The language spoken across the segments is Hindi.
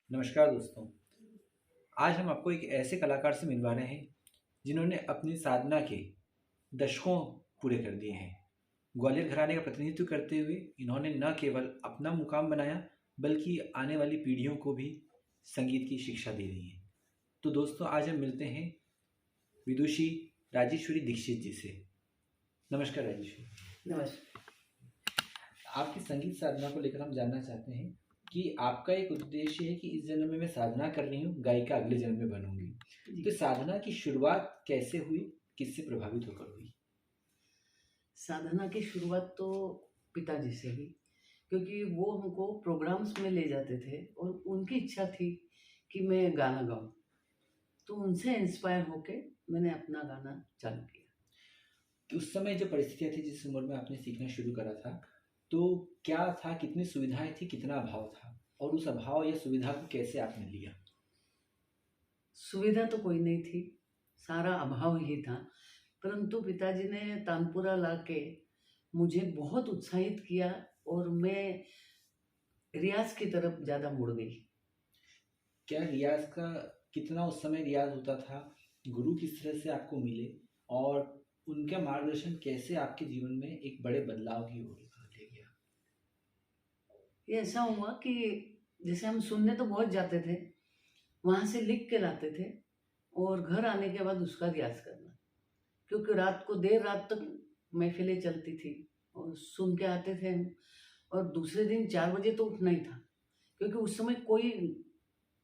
नमस्कार दोस्तों। आज हम आपको एक ऐसे कलाकार से मिलवा रहे हैं जिन्होंने अपनी साधना के दशकों पूरे कर दिए हैं। ग्वालियर घराने का प्रतिनिधित्व करते हुए इन्होंने न केवल अपना मुकाम बनाया बल्कि आने वाली पीढ़ियों को भी संगीत की शिक्षा दे रही हैं। तो दोस्तों, आज हम मिलते हैं विदुषी राजेश्वरी दीक्षित जी से। नमस्कार राजेश्वरी। नमस्कार। आपकी संगीत साधना को लेकर हम जानना चाहते हैं कि आपका एक उद्देश्य है कि इस जन्म में मैं साधना कर रही हूँ, गायिका अगले जन्म में बनूंगी। तो साधना की शुरुआत कैसे हुई, किससे प्रभावित होकर हुई? साधना की शुरुआत तो पिताजी से ही, क्योंकि वो हमको प्रोग्राम्स में ले जाते थे और उनकी इच्छा थी कि मैं गाना गाऊं, तो उनसे इंस्पायर होके मैंने अपना गाना चालू किया। कि उस समय जो परिस्थितियाँ थी, जिस उम्र में आपने सीखना शुरू करा था, तो क्या था, कितनी सुविधाएं थी, कितना अभाव था, और उस अभाव या सुविधा को कैसे आपने लिया? सुविधा तो कोई नहीं थी, सारा अभाव ही था, परंतु पिताजी ने तानपुरा ला के मुझे बहुत उत्साहित किया और मैं रियाज की तरफ ज़्यादा मुड़ गई। क्या रियाज का कितना उस समय रियाज होता था? गुरु किस तरह से आपको मिले और उनका मार्गदर्शन कैसे आपके जीवन में एक बड़े बदलाव की ओर ले गया? ये ऐसा हुआ कि जैसे हम सुनने तो बहुत जाते थे, वहाँ से लिख के लाते थे और घर आने के बाद उसका रियाज़ करना, क्योंकि रात को देर रात तक महफ़िलें चलती थी और सुन के आते थे हम, और दूसरे दिन 4 बजे तो उठना ही था, क्योंकि उस समय कोई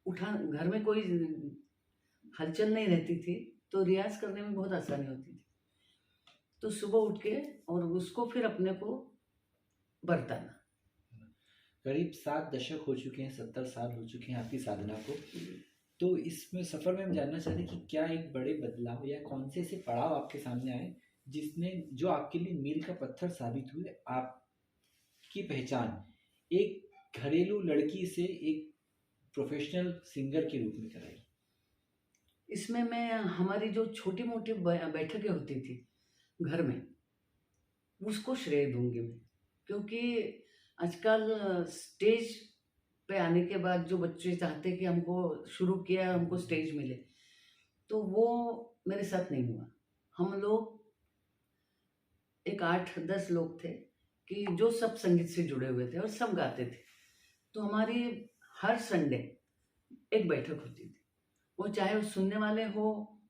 घर में कोई हलचल नहीं रहती थी, तो रियाज़ करने में बहुत आसानी होती थी। तो सुबह उठ के और उसको फिर अपने को बरताना। करीब 7 दशक हो चुके हैं, 70 साल हो चुके हैं आपकी साधना को। तो इसमें सफ़र में हम जानना चाहते हैं कि क्या एक बड़े बदलाव या कौन से ऐसे पड़ाव आपके सामने आए जिसने जो आपके लिए मील का पत्थर साबित हुए, आपकी पहचान एक घरेलू लड़की से एक प्रोफेशनल सिंगर के रूप में कराई? इसमें मैं हमारी जो छोटी-मोटी बैठकें होती थी घर में, उसको श्रेय दूँगी मैं, क्योंकि आजकल स्टेज पे आने के बाद जो बच्चे चाहते हैं कि हमको शुरू किया, हमको स्टेज मिले, तो वो मेरे साथ नहीं हुआ। हम लोग एक 8-10 लोग थे कि जो सब संगीत से जुड़े हुए थे और सब गाते थे। तो हमारी हर संडे एक बैठक होती थी। वो चाहे वो सुनने वाले हो,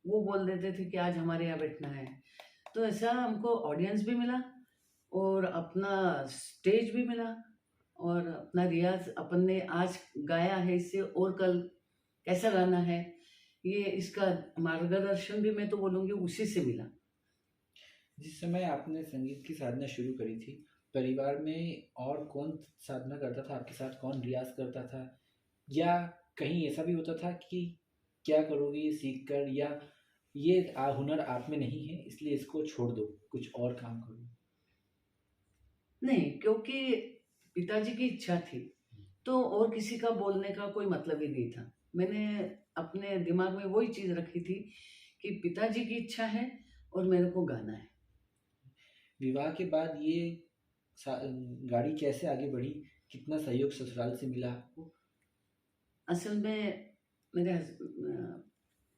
वो बोल देते थे कि आज हमारे यहाँ बैठना है। तो ऐसा हमको ऑडियंस भी मिला और अपना स्टेज भी मिला और अपना रियाज़ अपन ने आज गाया है, इससे और कल कैसा गाना है, ये इसका मार्गदर्शन भी मैं तो बोलूँगी उसी से मिला। जिस समय आपने संगीत की साधना शुरू करी थी, परिवार में और कौन साधना करता था आपके साथ? कौन रियाज़ करता था? या कहीं ऐसा भी होता था कि क्या करोगे ये सीख कर, या ये हुनर आप में नहीं है इसलिए इसको छोड़ दो, कुछ और काम करो? नहीं, क्योंकि पिताजी की इच्छा थी, तो और किसी का बोलने का कोई मतलब ही नहीं था। मैंने अपने दिमाग में वही चीज़ रखी थी कि पिताजी की इच्छा है और मेरे को गाना है। विवाह के बाद ये गाड़ी कैसे आगे बढ़ी? कितना सहयोग ससुराल से मिला आपको? असल में मेरे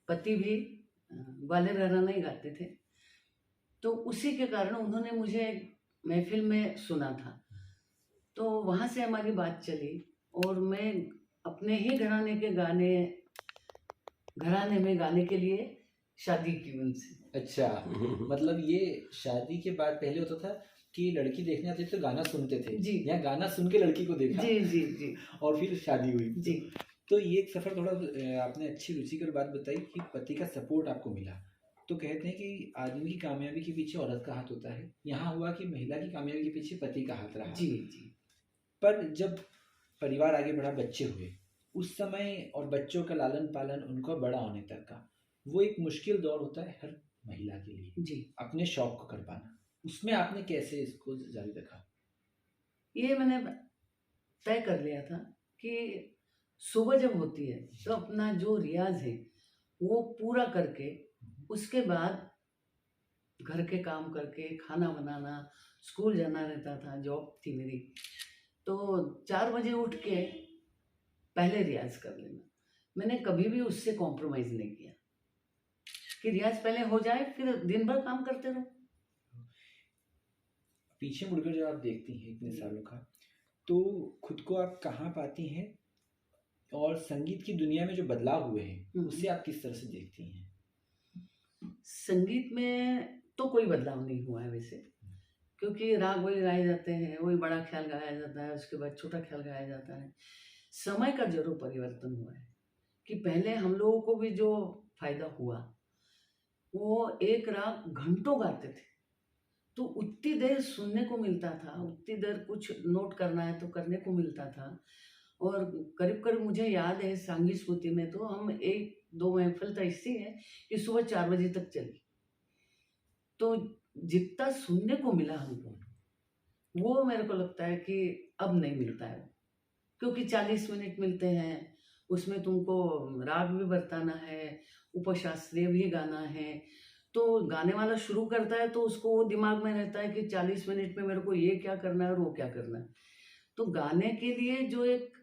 पति भी ग्वालियर घराना ही गाते थे, तो उसी के कारण उन्होंने मुझे महफ़िल में सुना था। तो वहाँ से हमारी बात चली और मैं अपने ही घराने में गाने के लिए शादी की उनसे। अच्छा। मतलब ये शादी के बाद पहले होता था कि लड़की देखने आते थे तो गाना सुनते थे, जी। या गाना सुन के लड़की को देखा जी, जी, जी। और फिर शादी हुई। जी। तो ये एक सफ़र थोड़ा आपने अच्छी रुचिकर बात बताई कि पति का सपोर्ट आपको मिला। तो कहते हैं कि आदमी की कामयाबी के पीछे औरत का हाथ होता है, यहाँ हुआ कि महिला की कामयाबी के पीछे पति का हाथ रहा। जी, जी। पर जब परिवार आगे बढ़ा, बच्चे हुए, उस समय और बच्चों का लालन पालन, उनका बड़ा होने तक का वो एक मुश्किल दौर होता है हर महिला के लिए, जी। अपने शौक को कर पाना। उसमें आपने कैसे इसको जारी रखा? ये मैंने तय कर लिया था कि सुबह जब होती है तो अपना जो रियाज़ है वो पूरा करके उसके बाद घर के काम करके खाना बनाना, स्कूल जाना रहता था, जॉब थी मेरी। तो 4 बजे उठ के पहले रियाज कर लेना। मैंने कभी भी उससे कॉम्प्रोमाइज़ नहीं किया कि रियाज पहले हो जाए, फिर दिन भर काम करते रहो। पीछे मुड़कर जब आप देखती हैं इतने सालों का, तो खुद को आप कहाँ पाती हैं, और संगीत की दुनिया में जो बदलाव हुए हैं उसे आप किस तरह से देखती हैं? संगीत में तो कोई बदलाव नहीं हुआ है वैसे, क्योंकि राग वही गाए जाते हैं, वही बड़ा ख्याल गाया जाता है, उसके बाद छोटा ख्याल गाया जाता है। समय का ज़रूर परिवर्तन हुआ है कि पहले हम लोगों को भी जो फ़ायदा हुआ, वो एक राग घंटों गाते थे, तो उतनी देर सुनने को मिलता था, उतनी देर कुछ नोट करना है तो करने को मिलता था। और करीब-करीब मुझे याद है सांगी स्मृति में तो हम 1-2 महफ़िल तो ऐसी है कि सुबह 4 बजे तक चली। तो जितना सुनने को मिला हमको, वो मेरे को लगता है कि अब नहीं मिलता है। क्योंकि 40 मिनट मिलते हैं, उसमें तुमको राग भी बरताना है, उपशास्त्रीय भी गाना है। तो गाने वाला शुरू करता है तो उसको वो दिमाग में रहता है कि 40 मिनट में मेरे को ये क्या करना है और वो क्या करना है। तो गाने के लिए जो एक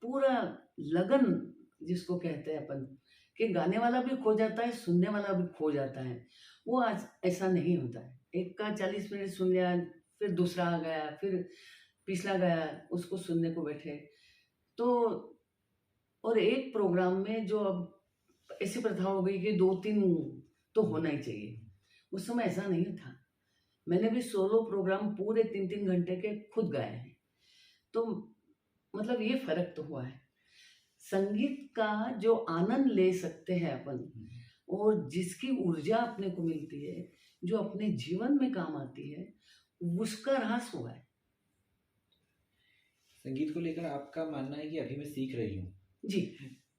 पूरा लगन जिसको कहते हैं अपन, कि गाने वाला भी खो जाता है, सुनने वाला भी खो जाता है, वो आज ऐसा नहीं होता है। एक का 40 मिनट सुन लिया, फिर दूसरा आ गया, फिर पिछला गया, उसको सुनने को बैठे। तो और एक प्रोग्राम में जो अब ऐसी प्रथा हो गई कि 2-3 तो होना ही चाहिए। उस समय ऐसा नहीं था। मैंने भी सोलो प्रोग्राम पूरे 3-3 घंटे के खुद गाए हैं। तो मतलब ये फ़र्क तो हुआ है। संगीत का जो आनंद ले सकते हैं अपन, और जिसकी ऊर्जा अपने को मिलती है, जो अपने जीवन में काम आती है, उसका ह्रास हुआ है। संगीत को लेकर आपका मानना है कि अभी मैं सीख रही हूँ जी।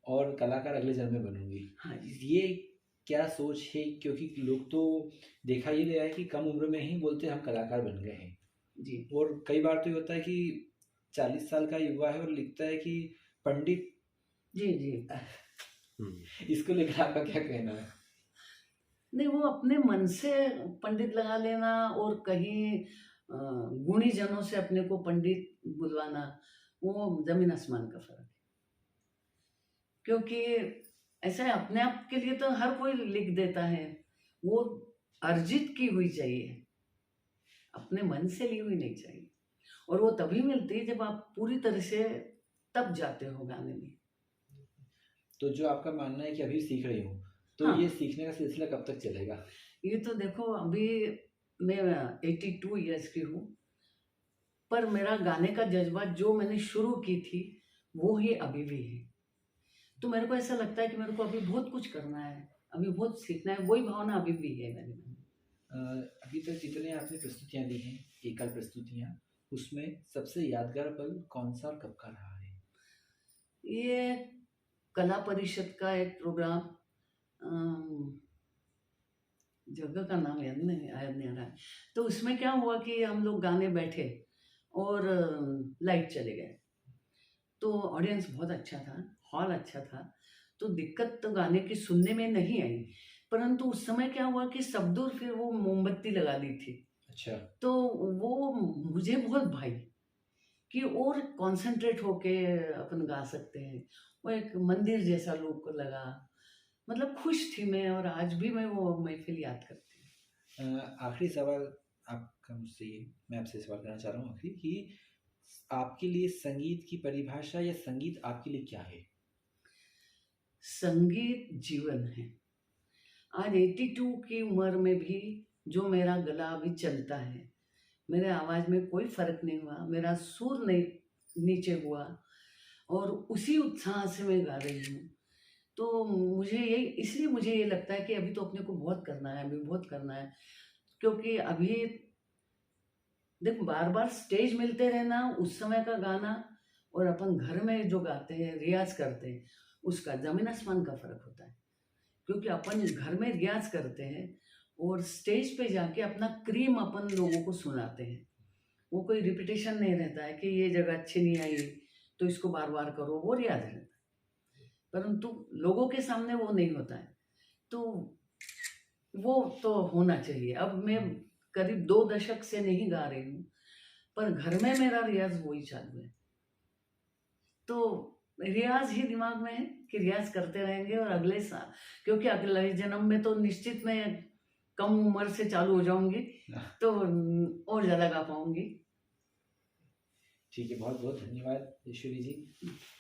और कलाकार अगले जन्म में बनूंगी। हाँ जी। ये क्या सोच है? क्योंकि लोग तो देखा ये गया है कि कम उम्र में ही बोलते हम कलाकार बन गए हैं जी। और कई बार तो ये होता है कि 40 साल का युवा है और लिखता है कि पंडित। जी, जी। इसको लेकर आपका क्या कहना है? नहीं, वो अपने मन से पंडित लगा लेना और कहीं गुणी जनों से अपने को पंडित बुलवाना, वो ज़मीन आसमान का फ़र्क है। क्योंकि ऐसा है, अपने आप के लिए तो हर कोई लिख देता है, वो अर्जित की हुई चाहिए, अपने मन से ली हुई नहीं चाहिए। और वो तभी मिलती है जब आप पूरी तरह से तब जाते हो गाने में। तो जो आपका मानना है कि अभी सीख रही हूँ, तो हाँ। ये सीखने का सिलसिला कब तक चलेगा? ये तो देखो, अभी मैं 82 ईयर्स की हूँ, पर मेरा गाने का जज्बा जो मैंने शुरू की थी, वो ही अभी भी है। तो मेरे को ऐसा लगता है कि मेरे को अभी बहुत कुछ करना है, अभी बहुत सीखना है, वही भावना अभी भी है मेरे में। अभी तक जितने आपने प्रस्तुतियाँ दी हैं, एकल प्रस्तुतियाँ, उसमें सबसे यादगार पल कौन सा और कब का रहा है? ये कला परिषद का एक प्रोग्राम, अम, जगह का नाम याद नहीं आ रहा है। तो उसमें क्या हुआ कि हम लोग गाने बैठे और लाइट चले गए। तो ऑडियंस बहुत अच्छा था, हॉल अच्छा था, तो दिक्कत तो गाने की सुनने में नहीं आई। परंतु उस समय क्या हुआ कि सब दूर फिर वो मोमबत्ती लगा दी थी। अच्छा। तो वो मुझे बहुत भाई कि और कॉन्सेंट्रेट होके अपन गा सकते हैं। वो एक मंदिर जैसा लुक लगा, मतलब खुश थी मैं, और आज भी मैं वो महफ़िल याद करती हूँ। आखिरी सवाल आपका मुझसे ये, मैं आपसे सवाल करना चाह रहा हूँ आखिरी, कि आपके लिए संगीत की परिभाषा या संगीत आपके लिए क्या है? संगीत जीवन है। आज 82 की उम्र में भी जो मेरा गला अभी चलता है, मेरे आवाज़ में कोई फ़र्क नहीं हुआ, मेरा सुर नहीं नीचे हुआ, और उसी उत्साह से मैं गा रही हूँ। तो मुझे यही, इसलिए मुझे ये लगता है कि अभी तो अपने को बहुत करना है, अभी बहुत करना है। क्योंकि अभी देख, बार-बार स्टेज मिलते रहना, उस समय का गाना और अपन घर में जो गाते हैं, रियाज़ करते हैं, उसका ज़मीन आसमान का फ़र्क होता है। क्योंकि अपन घर में रियाज़ करते हैं और स्टेज पे जाके अपना क्रीम अपन लोगों को सुनाते हैं। वो कोई रिपिटेशन नहीं रहता है कि ये जगह अच्छी नहीं आई, तो इसको बार-बार करो, वो रियाज़ रहता है। परंतु लोगों के सामने वो नहीं होता है। तो वो तो होना चाहिए। अब मैं करीब 2 दशक से नहीं गा रही हूँ, पर घर में मेरा रियाज़ वही चालू है। तो रियाज ही दिमाग में है कि रियाज करते रहेंगे और अगले साल, क्योंकि अगले जन्म में तो निश्चित मैं कम उम्र से चालू हो जाऊंगी तो और ज़्यादा गा पाऊंगी। ठीक है, बहुत बहुत धन्यवाद ईश्वरी जी।